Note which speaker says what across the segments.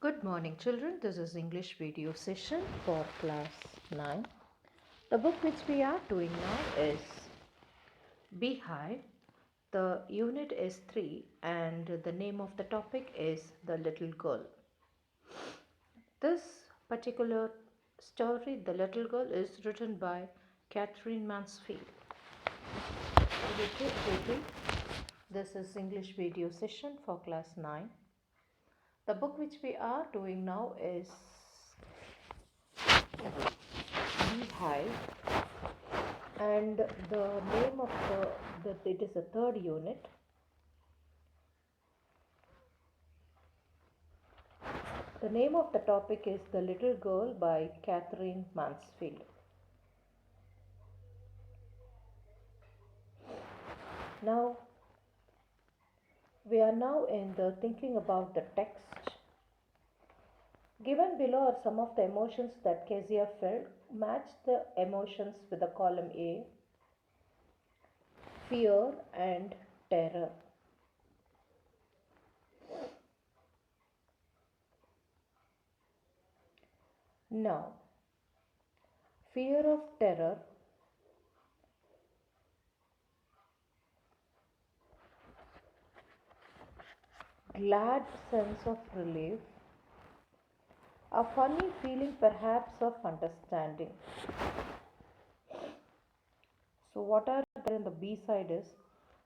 Speaker 1: Good morning, children. This is English video session for class 9. The book which we are doing now is Beehive. The unit is 3 and the name of the topic is The Little Girl. This particular story, The Little Girl, is written by Catherine Mansfield. This is English video session for class 9. The book which we are doing now is Beehive, and the name of it is a third unit. The name of the topic is The Little Girl by Catherine Mansfield. Now we are now in the thinking about the text. Given below are some of the emotions that Kezia felt. Match the emotions with the column A: fear and terror. Now, fear of terror, glad sense of relief, a funny feeling perhaps of understanding. So what are there in the B side is,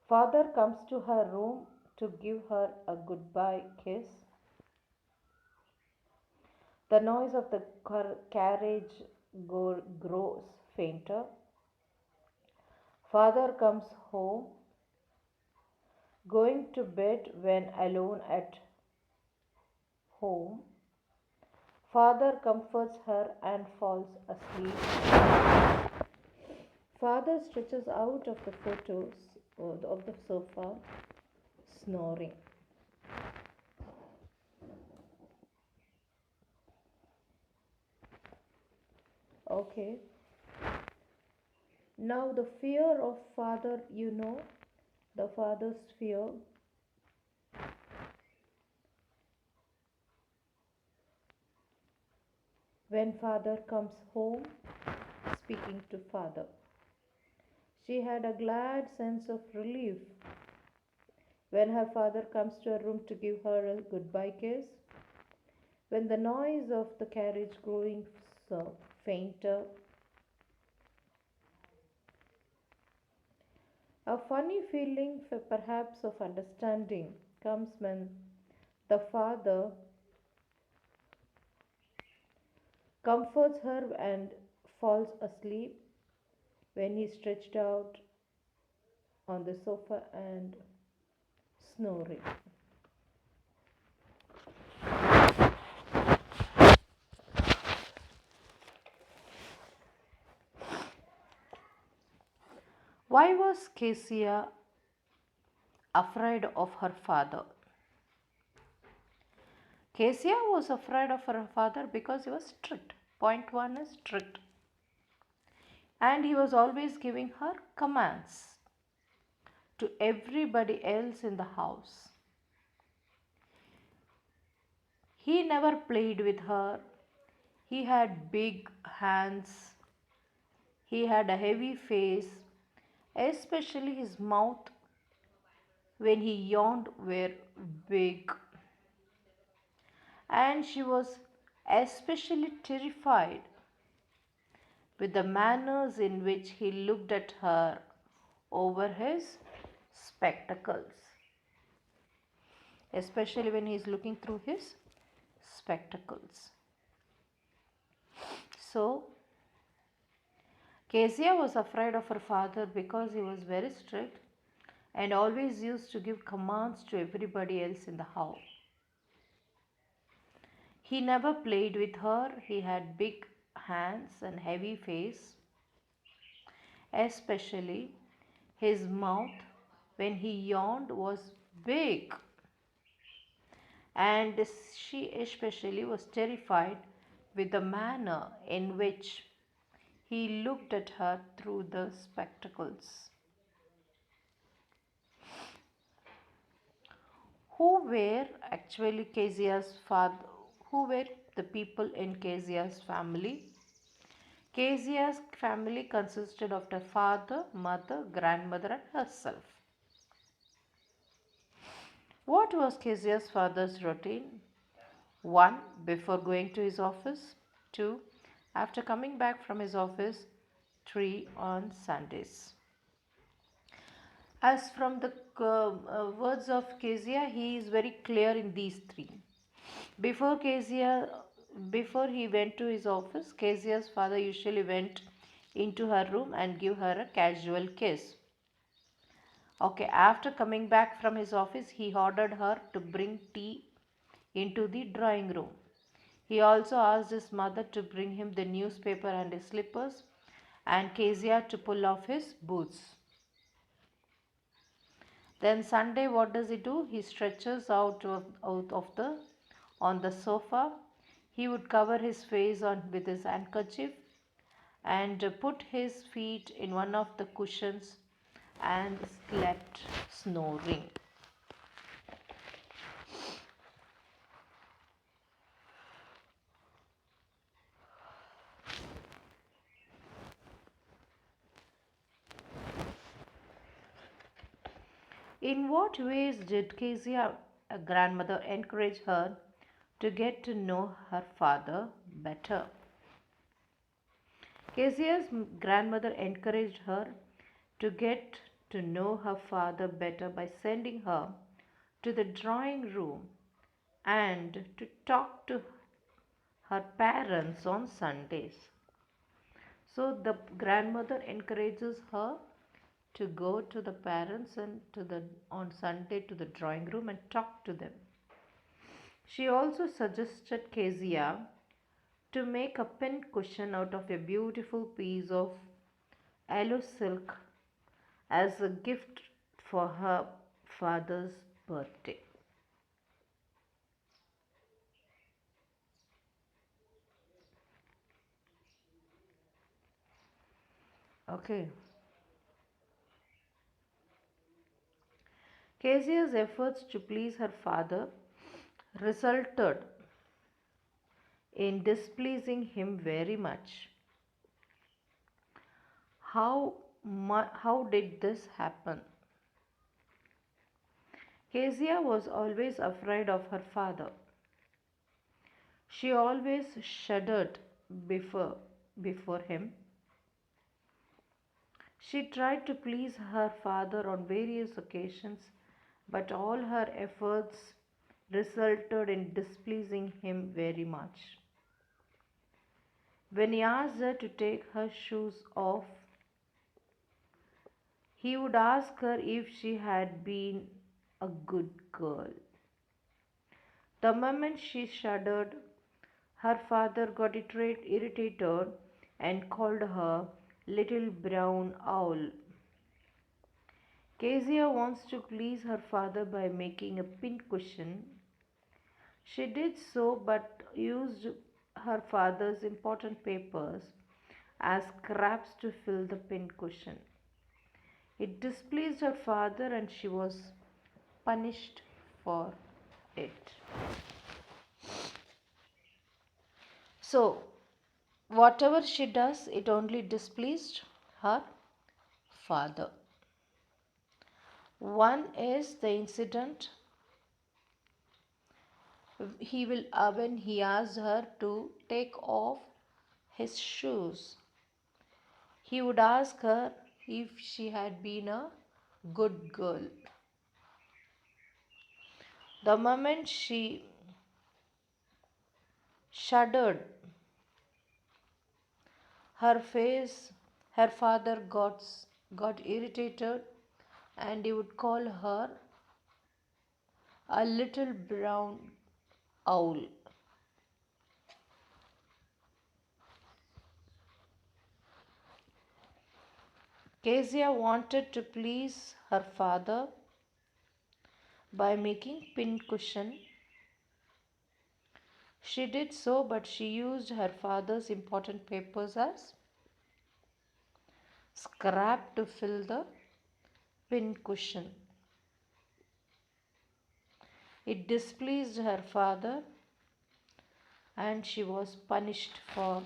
Speaker 1: father comes to her room to give her a goodbye kiss. The noise of the carriage grows fainter. Father comes home, going to bed when alone at home. Father comforts her and falls asleep. Father stretches out of the photos of the sofa, snoring. Okay. Now the fear of father, the father's fear. When father comes home, speaking to father. She had a glad sense of relief when her father comes to her room to give her a goodbye kiss. When the noise of the carriage growing fainter. A funny feeling, perhaps of understanding, comes when the father comforts her and falls asleep when he stretched out on the sofa and snoring. Why was Kezia afraid of her father? Kezia was afraid of her father because he was strict. Point 1 is strict. And he was always giving her commands to everybody else in the house. He never played with her. He had big hands. He had a heavy face, especially his mouth when he yawned were big. And she was especially terrified with the manners in which he looked at her over his spectacles, especially when he is looking through his spectacles. So, Kezia was afraid of her father because he was very strict and always used to give commands to everybody else in the house. He never played with her. He had big hands and heavy face, especially his mouth when he yawned was big, and she especially was terrified with the manner in which he looked at her through the spectacles. Who were actually Kezia's father? Who were the people in Kezia's family? Kezia's family consisted of her father, mother, grandmother, and herself. What was Kezia's father's routine? 1. Before going to his office. 2. After coming back from his office. 3. On Sundays. As from the words of Kezia, he is very clear in these three. Before Kezia, before he went to his office, Kezia's father usually went into her room and give her a casual kiss. Okay, after coming back from his office, he ordered her to bring tea into the drawing room. He also asked his mother to bring him the newspaper and his slippers, and Kezia to pull off his boots. Then Sunday, what does he do? He stretches out of the on the sofa. He would cover his face on with his handkerchief and put his feet in one of the cushions and slept snoring. In what ways did Kezia, a grandmother, encourage her to get to know her father better? Kezia's grandmother encouraged her to get to know her father better by sending her to the drawing room and to talk to her parents on Sundays. So the grandmother encourages her to go to the parents and to the on Sunday to the drawing room and talk to them. She also suggested Kezia to make a pin cushion out of a beautiful piece of yellow silk as a gift for her father's birthday. Okay. Kezia's efforts to please her father resulted in displeasing him very much. How did this happen? Kezia was always afraid of her father. She always shuddered before him. She tried to please her father on various occasions, but all her efforts resulted in displeasing him very much. When he asked her to take her shoes off, he would ask her if she had been a good girl. The moment she shuddered, her father got irritated and called her little brown owl. Kezia wants to please her father by making a pincushion. She did so but used her father's important papers as scraps to fill the pincushion. It displeased her father and she was punished for it. So, whatever she does, it only displeased her father. One is the incident when he asked her to take off his shoes. He would ask her if she had been a good girl. The moment she shuddered, her father got irritated and he would call her a little brown owl. Kezia wanted to please her father by making pincushion. She did so, but she used her father's important papers as scrap to fill the pincushion. It displeased her father and she was punished for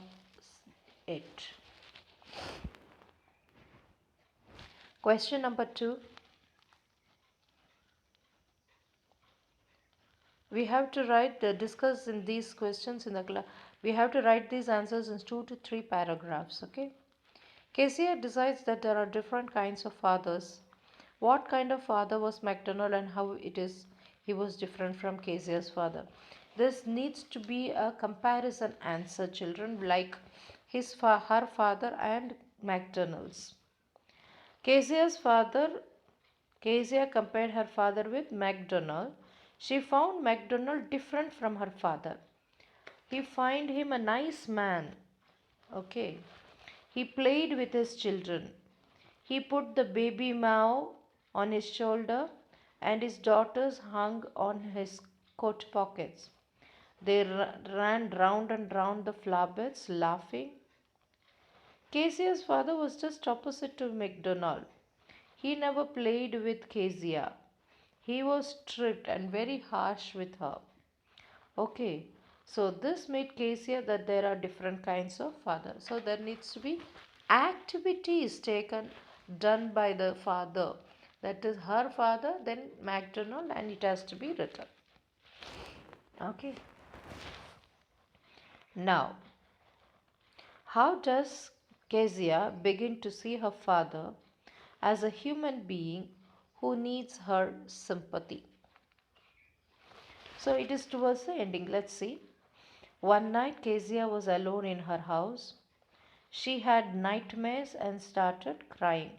Speaker 1: it. Question number 2. We have to discuss in these questions in the class. We have to write these answers in 2 to 3 paragraphs. Okay. Kezia decides that there are different kinds of fathers. What kind of father was McDonald and how he was different from Kezia's father? This needs to be a comparison answer, children, like her father and McDonald's. Kezia's father Kezia compared her father with MacDonald. She found MacDonald different from her father. He found him a nice man. Okay. He played with his children. He put the baby Mao on his shoulder and his daughters hung on his coat pockets. They ran round and round the flower beds laughing. Kezia's father was just opposite to MacDonald. He never played with Kezia. He was strict and very harsh with her. Okay, so this made Kezia that there are different kinds of father. So there needs to be activities done by the father. That is her father, then MacDonald, and it has to be written. Okay. Now, how does Kezia begin to see her father as a human being who needs her sympathy? So it is towards the ending. Let's see. One night, Kezia was alone in her house. She had nightmares and started crying.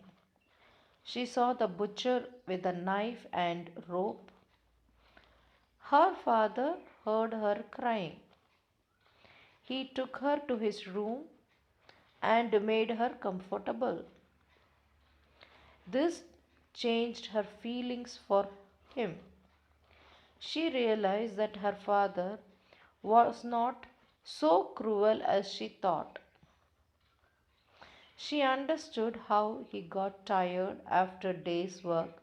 Speaker 1: She saw the butcher with a knife and rope. Her father heard her crying. He took her to his room and made her comfortable. This changed her feelings for him. She realized that her father was not so cruel as she thought. She understood how he got tired after days' work.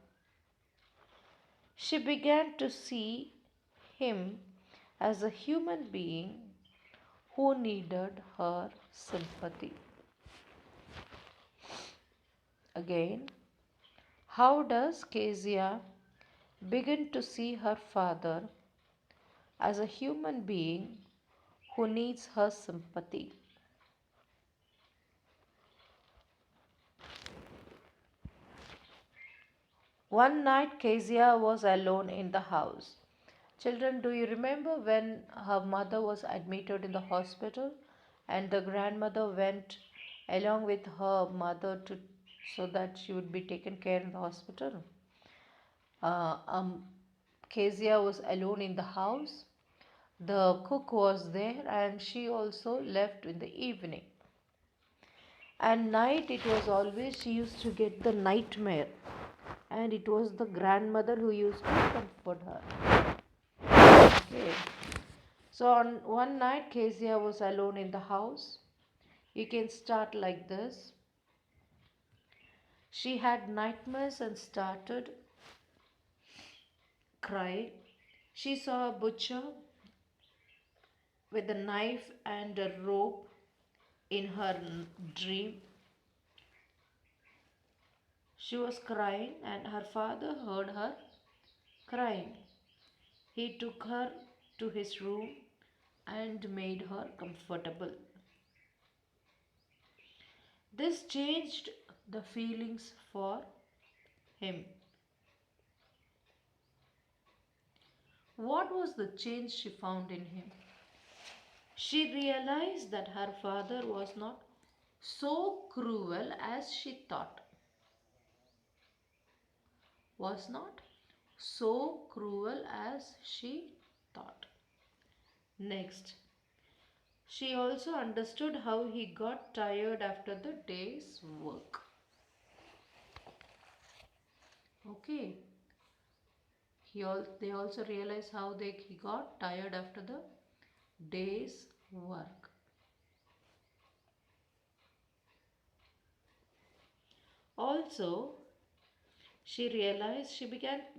Speaker 1: She began to see him as a human being who needed her sympathy. Again, how does Kezia begin to see her father as a human being who needs her sympathy? One night, Kezia was alone in the house. Children, do you remember when her mother was admitted in the hospital and the grandmother went along with her mother so that she would be taken care in the hospital? Uh, um, Kezia was alone in the house. The cook was there and she also left in the evening. And night it was always she used to get the nightmare, and it was the grandmother who used to comfort her. Okay. So on one night Kezia was alone in the house. You can start like this. She had nightmares and started crying. She saw a butcher with a knife and a rope in her dream. She was crying and her father heard her crying. He took her to his room and made her comfortable. This changed the feelings for him. What was the change she found in him? She realized that her father was not so cruel as she thought. Was not so cruel as she thought. Next, she also understood how he got tired after the day's work. Okay. They also realized how he got tired after the day's work. Also,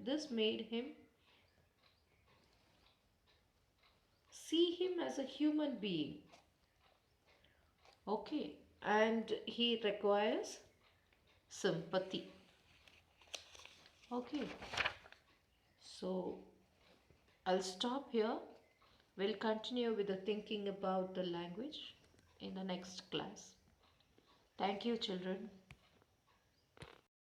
Speaker 1: this made him see him as a human being. Okay, and he requires sympathy. Okay, so I'll stop here. We'll continue with the thinking about the language in the next class. Thank you, children.